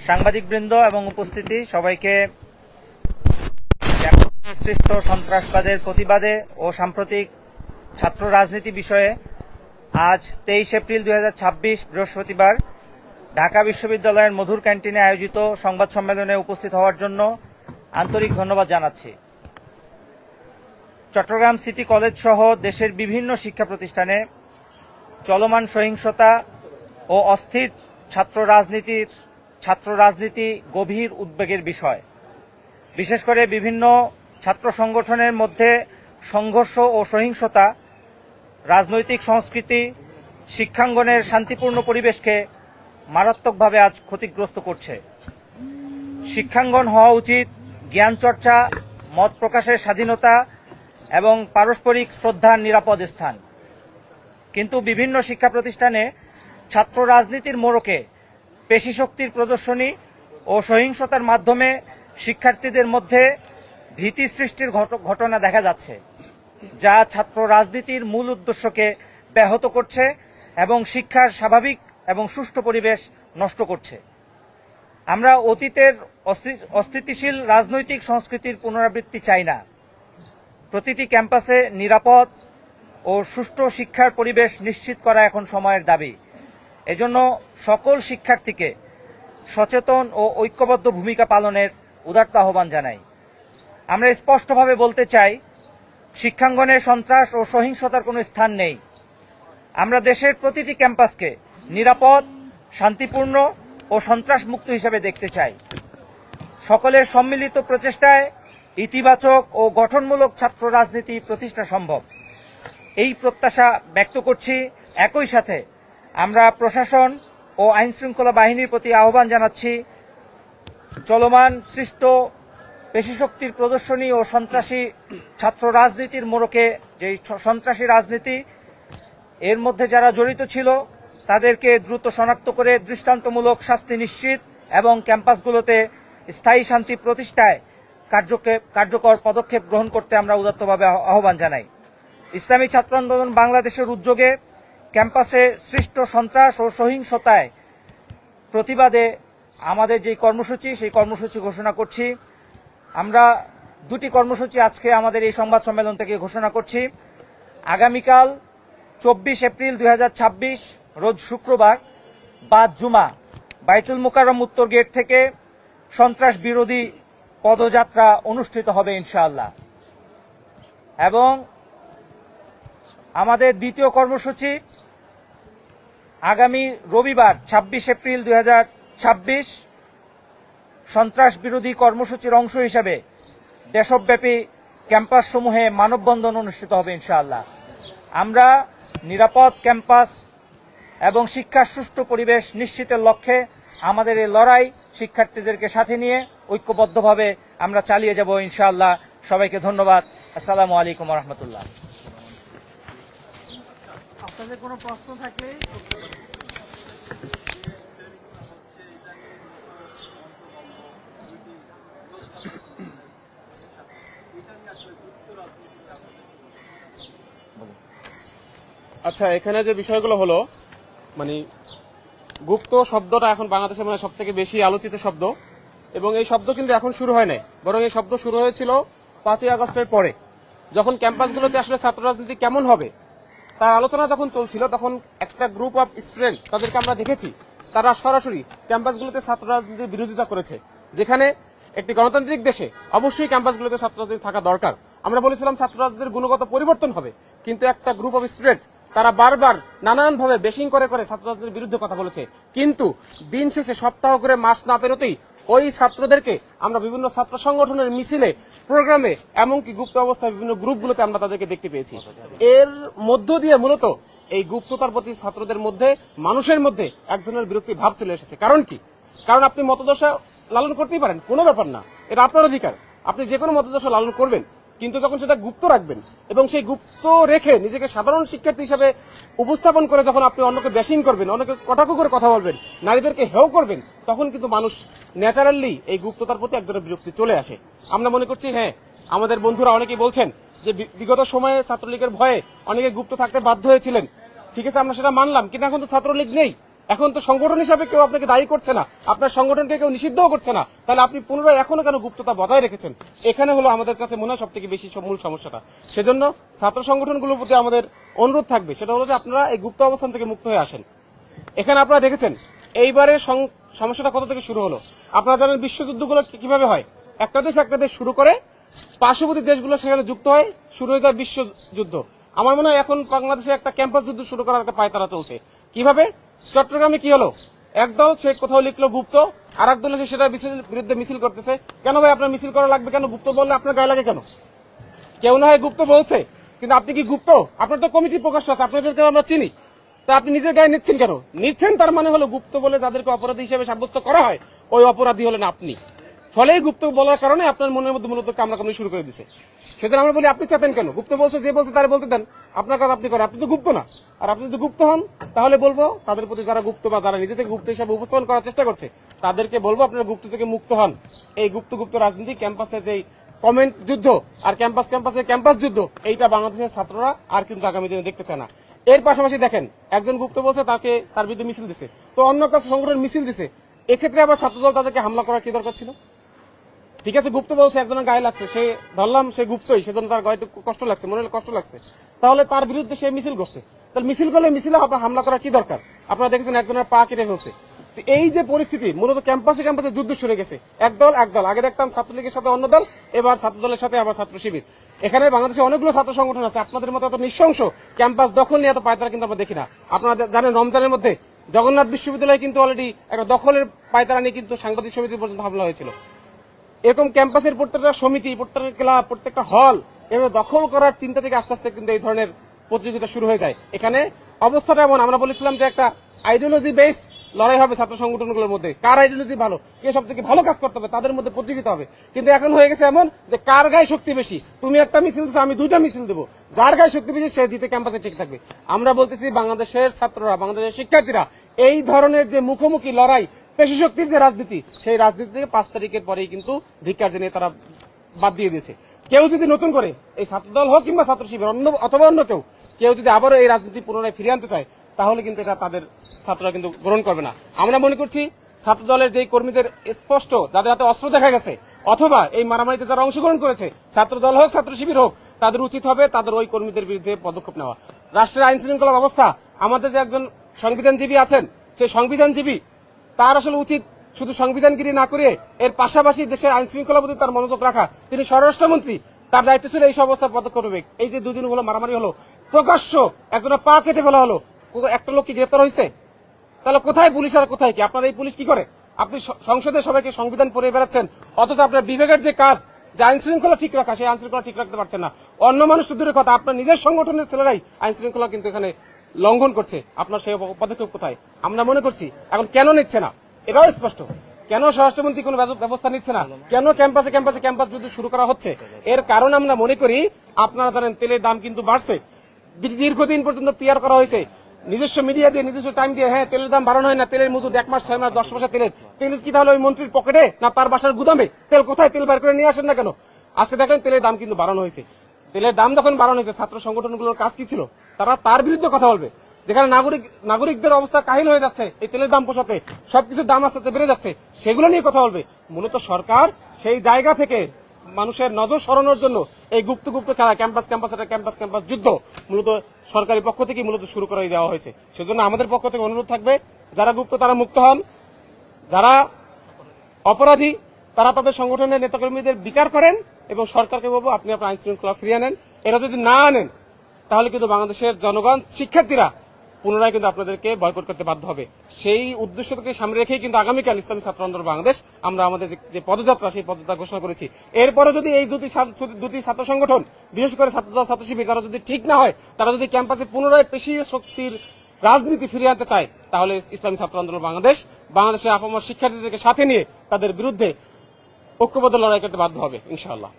সাংবাদিকবৃন্দ এবং উপস্থিতি সবাইকে সৃষ্ট সন্ত্রাসবাদের প্রতিবাদে ও সাম্প্রতিক ছাত্র রাজনীতি বিষয়ে আজ 23 এপ্রিল 2026 বৃহস্পতিবার ঢাকা বিশ্ববিদ্যালয়ের মধুর ক্যান্টিনে আয়োজিত সংবাদ সম্মেলনে উপস্থিত হওয়ার জন্য আন্তরিক ধন্যবাদ জানাচ্ছি। চট্টগ্রাম সিটি কলেজ সহ দেশের বিভিন্ন শিক্ষা প্রতিষ্ঠানে চলমান সহিংসতা ও অস্থির ছাত্র রাজনীতি গভীর উদ্বেগের বিষয়। বিশেষ করে বিভিন্ন ছাত্র সংগঠনের মধ্যে সংঘর্ষ ও সহিংসতা রাজনৈতিক সংস্কৃতি, শিক্ষাঙ্গনের শান্তিপূর্ণ পরিবেশকে মারাত্মকভাবে আজ ক্ষতিগ্রস্ত করছে। শিক্ষাঙ্গন হওয়া উচিত জ্ঞান চর্চা, মত প্রকাশের স্বাধীনতা এবং পারস্পরিক শ্রদ্ধার নিরাপদ স্থান। কিন্তু বিভিন্ন শিক্ষা প্রতিষ্ঠানে ছাত্র রাজনীতির মোড়কে পেশিশক্তির প্রদর্শনী ও সহিংসতার মাধ্যমে শিক্ষার্থীদের মধ্যে ভীতি সৃষ্টির ঘটনা দেখা যাচ্ছে, যা ছাত্র রাজনীতির মূল উদ্দেশ্যকে ব্যাহত করছে এবং শিক্ষার স্বাভাবিক এবং সুষ্ঠু পরিবেশ নষ্ট করছে। আমরা অতীতের অস্থিতিশীল রাজনৈতিক সংস্কৃতির পুনরাবৃত্তি চাই না। প্রতিটি ক্যাম্পাসে নিরাপদ ও সুষ্ঠু শিক্ষার পরিবেশ নিশ্চিত করা এখন সময়ের দাবি। এজন্য সকল শিক্ষার্থীকে সচেতন ও ঐক্যবদ্ধ ভূমিকা পালনের উদাত্ত আহ্বান জানাই। আমরা স্পষ্টভাবে বলতে চাই, শিক্ষাঙ্গনে সন্ত্রাস ও সহিংসতার কোনো স্থান নেই। আমরা দেশের প্রতিটি ক্যাম্পাসকে নিরাপদ, শান্তিপূর্ণ ও সন্ত্রাসমুক্ত হিসেবে দেখতে চাই। সকলের সম্মিলিত প্রচেষ্টায় ইতিবাচক ও গঠনমূলক ছাত্র রাজনীতি প্রতিষ্ঠা সম্ভব, এই প্রত্যাশা ব্যক্ত করছি। একই সাথে আমরা প্রশাসন ও আইনশৃঙ্খলা বাহিনীর প্রতি আহ্বান জানাচ্ছি, চলমান সৃষ্ট পেশিশক্তির প্রদর্শনী ও সন্ত্রাসী ছাত্র রাজনীতির মোড়কে যে সন্ত্রাসী রাজনীতি, এর মধ্যে যারা জড়িত ছিল তাদেরকে দ্রুত শনাক্ত করে দৃষ্টান্তমূলক শাস্তি নিশ্চিত এবং ক্যাম্পাসগুলোতে স্থায়ী শান্তি প্রতিষ্ঠায় কার্যকর পদক্ষেপ গ্রহণ করতে আমরা উদাত্তভাবে আহ্বান জানাই। ইসলামী ছাত্র আন্দোলন বাংলাদেশের উদ্যোগে ক্যাম্পাসে সৃষ্ট সন্ত্রাস ও সহিংসতায় প্রতিবাদে আমাদের যে কর্মসূচি, সেই কর্মসূচি ঘোষণা করছি। আমরা দুটি কর্মসূচি আজকে আমাদের এই সংবাদ সম্মেলন থেকে ঘোষণা করছি। আগামীকাল 24 এপ্রিল 2026 রোজ শুক্রবার বাদ জুমা বাইতুল মুকাররম উত্তর গেট থেকে সন্ত্রাস বিরোধী পদযাত্রা অনুষ্ঠিত হবে ইনশাআল্লাহ। এবং আমাদের দ্বিতীয় কর্মসূচি আগামী রবিবার 26 এপ্রিল 2026 সন্ত্রাস বিরোধী কর্মসূচির অংশ হিসেবে দেশব্যাপী ক্যাম্পাসসমূহে মানববন্ধন অনুষ্ঠিত হবে ইনশাআল্লাহ। আমরা নিরাপদ ক্যাম্পাস এবং শিক্ষার সুষ্ঠু পরিবেশ নিশ্চিতের লক্ষ্যে আমাদের এই লড়াই শিক্ষার্থীদেরকে সাথে নিয়ে ঐক্যবদ্ধভাবে আমরা চালিয়ে যাব ইনশাআল্লাহ। সবাইকে ধন্যবাদ। আসসালামু আলাইকুম ওয়া রাহমাতুল্লাহ। আপনাদের কোনো প্রশ্ন থাকলে আচ্ছা, এখানে যে বিষয়গুলো হলো, মানে গুপ্ত শব্দটা এখন বাংলাদেশে মানে সব থেকে বেশি আলোচিত শব্দ, এবং এই শব্দ কিন্তু এখন শুরু হয় নাই, বরং এই শব্দ শুরু হয়েছিল 5ই আগস্টের পরে, যখন ক্যাম্পাসগুলোতে আসলে ছাত্র রাজনীতি কেমন হবে তার আলোচনা যখন চলছিল, তখন একটা গ্রুপ অফ স্টুডেন্ট, তাদেরকে আমরা দেখেছি, তারা সরাসরি ক্যাম্পাসগুলোতে ছাত্র রাজনীতির বিরোধিতা করেছে। যেখানে একটি গণতান্ত্রিক দেশে অবশ্যই ক্যাম্পাসগুলোতে ছাত্র রাজনীতি থাকা দরকার। আমরা বলেছিলাম ছাত্র রাজনীতির গুণগত পরিবর্তন হবে, কিন্তু একটা গ্রুপ অফ স্টুডেন্ট তারা বারবার নানানভাবে বেশিং করে ছাত্র রাজনীতির বিরুদ্ধে কথা বলেছে। কিন্তু দিন শেষে সপ্তাহ করে মাস না পেরোতেই ওই ছাত্রদেরকে আমরা বিভিন্ন ছাত্র সংগঠনের মিছিলে, প্রোগ্রামে, এমনকি গুপ্ত অবস্থায় বিভিন্ন গ্রুপগুলোতে আমরা তাদেরকে দেখতে পেয়েছি। এর মধ্য দিয়ে মূলত এই গুপ্ততার প্রতি ছাত্রদের মধ্যে, মানুষের মধ্যে এক ধরনের বিরক্তি ভাব চলে এসেছে। কারণ কি? কারণ আপনি মতদশা লালন করতেই পারেন, কোনো ব্যাপার না, এটা আপনার অধিকার, আপনি যে কোনো মতদশা লালন করবেন, কিন্তু যখন সেটা গুপ্ত রাখবেন এবং সেই গুপ্ত রেখে নিজেকে সাধারণ শিক্ষার্থী হিসেবে উপস্থাপন করে যখন আপনি অন্যকে ব্যাশিং করবেন, অন্যকে কটাক্ষ করে কথা বলবেন, নারীদেরকে হেয় করবেন, তখন কিন্তু মানুষ ন্যাচারালি এই গুপ্ততার প্রতি এক ধরনের বিরক্তি চলে আসে। আমরা মনে করছি, হ্যাঁ, আমাদের বন্ধুরা অনেকেই বলছেন যে বিগত সময়ে ছাত্রলীগের ভয়ে অনেকে গুপ্ত থাকতে বাধ্য হয়েছিলেন, ঠিক আছে, আমরা সেটা মানলাম, কিন্তু এখন তো ছাত্রলীগ নেই, এখন তো সংগঠন হিসাবে কেউ আপনাকে দায়ী করছে না, আপনার সংগঠনকে কেউ নিষিদ্ধও করছে না, তাহলে আপনি পুনরায় এখনো কেন গুপ্ততা বজায় রেখেছেন? এখানে হলো আমাদের কাছে মনে হয় সব থেকে বেশি মূল সমস্যাটা। সেজন্য ছাত্র সংগঠনগুলোর প্রতি আমাদের অনুরোধ থাকবে, সেটা হলো যে আপনারা এই গুপ্ত অবস্থান থেকে মুক্ত হয়ে আসেন। এখানে আপনারা দেখেছেন এইবারের সমস্যাটা কোথা থেকে শুরু হলো। আপনারা জানেন বিশ্বযুদ্ধগুলো কিভাবে হয়, একটা দেশ শুরু করে পার্শ্ববর্তী দেশগুলো সেখানে যুক্ত হয়, শুরু হয়ে যায় বিশ্বযুদ্ধ। আমার মনে হয় এখন বাংলাদেশে একটা ক্যাম্পাস যুদ্ধ শুরু করার একটা পায়তারা চলছে। কিভাবে? চট্টগ্রামে কি হলো, একদল সে কোথাও লিখলো গুপ্ত, আর এক দল এসে সেটার বিরুদ্ধে মিছিল করতেছে। কেন ভাই আপনার মিছিল করা লাগবে কেন? গুপ্ত বললে আপনার গায়ে লাগে কেন? কেউ না হয় গুপ্ত বলছে, কিন্তু আপনি কি গুপ্ত? আপনার তো কমিটি প্রকাশ আছে, আপনাদেরকে আমরা চিনি, তা আপনি নিজের গায়ে নিচ্ছেন কেন? নিচ্ছেন তার মানে হলো গুপ্ত বলে যাদেরকে অপরাধী হিসেবে সাব্যস্ত করা হয়, ওই অপরাধী হলেন আপনি। ফলে গুপ্ত বলার কারণে আপনার মনের মধ্যে মূলত কামড়াকামড়ি শুরু করে দিচ্ছে। সেদিন আমরা বলি আপনি চাতেন কেন? গুপ্ত বলছে, যে বলছে তারা বলতে দেন, আপনার কাজ আপনি করেন, আপনি তো গুপ্ত না। আর আপনি যদি গুপ্ত হন তাহলে বলবো তাদের প্রতি যারা গুপ্ত বা যারা নিজে থেকে গুপ্ত হিসাবে উপস্থাপন করার চেষ্টা করছে তাদেরকে বলবো আপনারা গুপ্ত থেকে মুক্ত হন। এই গুপ্ত রাজনীতি, ক্যাম্পাসে যে কমেন্ট যুদ্ধ আর ক্যাম্পাস যুদ্ধ, এইটা বাংলাদেশের ছাত্ররা আর কিন্তু আগামী দিনে দেখতে চায় না। এর পাশাপাশি দেখেন একজন গুপ্ত বলছে তার বিরুদ্ধে মিছিল দিছে, তো অন্য কাছে সংগঠন মিছিল দিছে, এক্ষেত্রে আবার ছাত্রদল তাদেরকে হামলা করার কি দরকার ছিল? ঠিক আছে, গুপ্ত বলছে, একজনের গায়ে লাগছে, সে ধরলাম সে গুপ্তই, সেজন্য তার গায়ে কষ্ট লাগছে, মনে কষ্ট লাগছে, তাহলে তার বিরুদ্ধে সে মিছিল করছে, তাহলে মিছিল করলে মিছিলে হামলা করার কি দরকার? আপনারা দেখেছেন একজনের পা কেটে ফেলছে। এই যে পরিস্থিতি, মূলত ক্যাম্পাসে যুদ্ধ শুরু গেছে, একদল আগে দেখতাম ছাত্রলীগের সাথে অন্য দল, এবার ছাত্রদলের সাথে আবার ছাত্র শিবির। এখানে বাংলাদেশে অনেকগুলো ছাত্র সংগঠন আছে, আপনাদের মতো এত নৃশংস ক্যাম্পাস দখল নিয়ে এত পায়তারা কিন্তু আমরা দেখি না। আপনারা জানেন রমজানের মধ্যে জগন্নাথ বিশ্ববিদ্যালয়ে কিন্তু অলরেডি একটা দখলের পায়তারা নিয়ে কিন্তু সাংবাদিক সমিতি পর্যন্ত হামলা হয়েছিল। এরকম ক্যাম্পাসের প্রত্যেকটা সমিতি, প্রত্যেকটা ক্লাব, প্রত্যেকটা হল এভাবে দখল করার চিন্তা থেকে আস্তে আস্তে কিন্তু এই ধরনের প্রতিযোগিতা শুরু হয়ে যায়। এখানে অবস্থাটা এমন, আমরা বলেছিলাম যে একটা আইডিওলজি বেসড লড়াই হবে ছাত্র সংগঠনগুলোর মধ্যে, কার আইডিওলজি ভালো, কে সব থেকে ভালো কাজ করতে হবে, তাদের মধ্যে প্রতিযোগিতা হবে। কিন্তু এখন হয়ে গেছে এমন যে কার গায়ে শক্তি বেশি, তুমি একটা মিছিল দিচ্ছ, আমি দুইটা মিছিল দেবো, যার গায়ে শক্তি বেশি সে জিতে ক্যাম্পাসে ঠিক থাকবে। আমরা বলতেছি বাংলাদেশের ছাত্ররা, বাংলাদেশের শিক্ষার্থীরা এই ধরনের যে মুখোমুখি লড়াই, পেশি শক্তির যে রাজনীতি, সেই রাজনীতি থেকে 5 তারিখের পরেই কিন্তু ধিক্কার জানিয়ে তারা বাদ দিয়ে দিয়েছে। কেউ যদি নতুন করে এই ছাত্রদল হোক কিংবা ছাত্র শিবির অথবা অন্য কেউ যদি আবারও এই রাজনীতি পুনরায় ফিরিয়ে আনতে চায়, তাহলে কিন্তু এটা তাদের ছাত্ররা কিন্তু গ্রহণ করবে না। আমরা মনে করছি ছাত্রদলের যে কর্মীদের স্পষ্ট যাদের হাতে অস্ত্র দেখা গেছে, অথবা এই মারামারিতে যারা অংশগ্রহণ করেছে, ছাত্রদল হোক ছাত্র শিবির হোক, তাদের উচিত হবে তাদের ওই কর্মীদের বিরুদ্ধে পদক্ষেপ নেওয়া। রাষ্ট্রের আইন শৃঙ্খলা ব্যবস্থা, আমাদের যে একজন সংবিধানজীবী আছেন, সেই সংবিধানজীবী তার আসলে উচিত শুধু সংবিধানগিরি না করে এর পাশাপাশি দেশের আইন শৃঙ্খলা প্রতি তার মনোযোগ রাখা। তিনি স্বরাষ্ট্রমন্ত্রী, তার দায়িত্ব ছিল এই সব অবস্থায় পদক্ষেপ নেবে। এই যে দুদিন হলো মারামারি হলো, প্রকাশ্য একজনের পা কেটে ফেলা হলো, একটা লোক কি গ্রেপ্তার হয়েছে? তাহলে কোথায় পুলিশ আর কোথায় কি? আপনার এই পুলিশ কি করে? আপনি সংসদে সবাইকে সংবিধান পড়ে বেড়াচ্ছেন, অথচ আপনার বিবেকের যে কাজ, যে আইন শৃঙ্খলা ঠিক রাখা, সেই আইন শৃঙ্খলা ঠিক রাখতে পারছেন না। অন্য মানুষ তো দূরের কথা, আপনার নিজের সংগঠনের ছেলেরাই আইন শৃঙ্খলা কিন্তু এখানে লঙ্ঘন করছে। আপনার সেই পদক্ষেপ কোথায়? আমরা মনে করছি এখন কেন নিচ্ছে না, এটাও স্পষ্ট। কেন স্বরাষ্ট্রমন্ত্রী কোনো ব্যবস্থা নিচ্ছে না? কেন ক্যাম্পাস যুদ্ধ শুরু করা হচ্ছে? এর কারণ আমরা মনে করি, আপনারা জানেন তেলের দাম কিন্তু বাড়ছে, দীর্ঘদিন পর্যন্ত পিয়ার করা হয়েছে, নিজস্ব মিডিয়া দিয়ে, নিজস্ব টাইম দিয়ে, হ্যাঁ তেলের দাম বাড়ানো হয় না, তেলের মজুদ 1 মাস 6 মাস 10 মাসের তেল কি তাহলে ওই মন্ত্রীর পকেটে না তার বাসার গুদামে? তেল কোথায়? তেল বের করে নিয়ে আসেন না কেন? আজকে দেখেন তেলের দাম কিন্তু বাড়ানো হয়েছে। তেলের দাম যখন বাড়ানো হয়েছে, ছাত্র সংগঠনগুলোর কাজ কি ছিল? তারা তার বিরুদ্ধে কথা বলবে। যেখানে নাগরিকদের অবস্থা কাহিল হয়ে যাচ্ছে এই তেলের দাম পোষাতে, সবকিছুর দাম আস্তে আস্তে বেড়ে যাচ্ছে, সেগুলো নিয়ে কথা বলবে। মূলত সরকার সেই জায়গা থেকে মানুষের নজর সরানোর জন্য এই গুপ্ত খেলা, ক্যাম্পাস যুদ্ধ মূলত সরকারি পক্ষ থেকে মূলত শুরু করে দেওয়া হয়েছে। সেজন্য আমাদের পক্ষ থেকে অনুরোধ থাকবে, যারা গুপ্ত তারা মুক্ত হন, যারা অপরাধী তারা তাদের সংগঠনের নেতাকর্মীদের বিচার করেন, এবং সরকারকে বলবো আপনি আপনার আইন শৃঙ্খলা ফিরিয়ে আনেন। এরা যদি না আনেন তাহলে কিন্তু বাংলাদেশের জনগণ, শিক্ষার্থীরা পুনরায় কিন্তু আপনাদেরকে বয়কট করতে বাধ্য হবে। সেই উদ্দেশ্যকে সামনে রেখেই কিন্তু আগামীকাল ইসলামী ছাত্র আন্দোলন বাংলাদেশ আমরা আমাদের যে পদযাত্রা, সেই পদযাত্রা ঘোষণা করেছি। এরপরে যদি এই দুটি ছাত্র সংগঠন, বিশেষ করে ছাত্রদল ছাত্র শিবির, তারা যদি ঠিক না হয়, তারা যদি ক্যাম্পাসে পুনরায় পেশি শক্তির রাজনীতি ফিরিয়ে আনতে চায়, তাহলে ইসলামী ছাত্র আন্দোলন বাংলাদেশের আপামর শিক্ষার্থীদেরকে সাথে নিয়ে তাদের বিরুদ্ধে ঐক্যবদ্ধ লড়াই করতে বাধ্য হবে ইনশাআল্লাহ।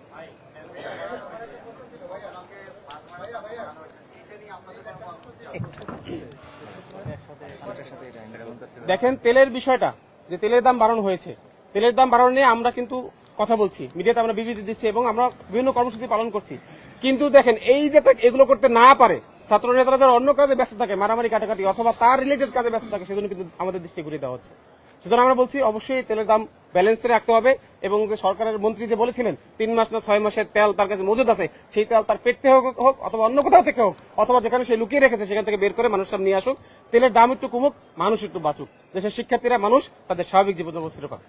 দেখেন তেলের বিষয়টা, যে তেলের দাম বাড়ানো হয়েছে, তেলের দাম বাড়ানো নিয়ে আমরা কিন্তু কথা বলছি, মিডিয়াতে আমরা বিবৃতি দিচ্ছি এবং আমরা বিভিন্ন কর্মসূচি পালন করছি। কিন্তু দেখেন এই যে এগুলো করতে না পারে ছাত্র নেতারা যারা অন্য কাজে ব্যস্ত থাকে, মারামারি কাটাকাটি অথবা তার রিলেটেড কাজে ব্যস্ত থাকে, সেজন্য কিন্তু আমাদের দৃষ্টি ঘুরিয়ে দেওয়া হচ্ছে। সুতরাং আমরা বলছি অবশ্যই তেলের দাম ব্যালেন্সে রাখতে হবে, এবং যে সরকারের মন্ত্রী যে বলেছিলেন 3 মাস না 6 মাসের তেল তার কাছে মজুদ আছে, সেই তেল তার পেট থেকে হোক অথবা অন্য কোথাও থেকে হোক, অথবা যেখানে সে লুকিয়ে রেখেছে সেখান থেকে বের করে মানুষ সামনে নিয়ে আসুক, তেলের দাম একটু কমুক, মানুষ একটু বাঁচুক, দেশের শিক্ষার্থীরা মানুষ তাদের স্বাভাবিক জীবনযাপন ফিরে পাক।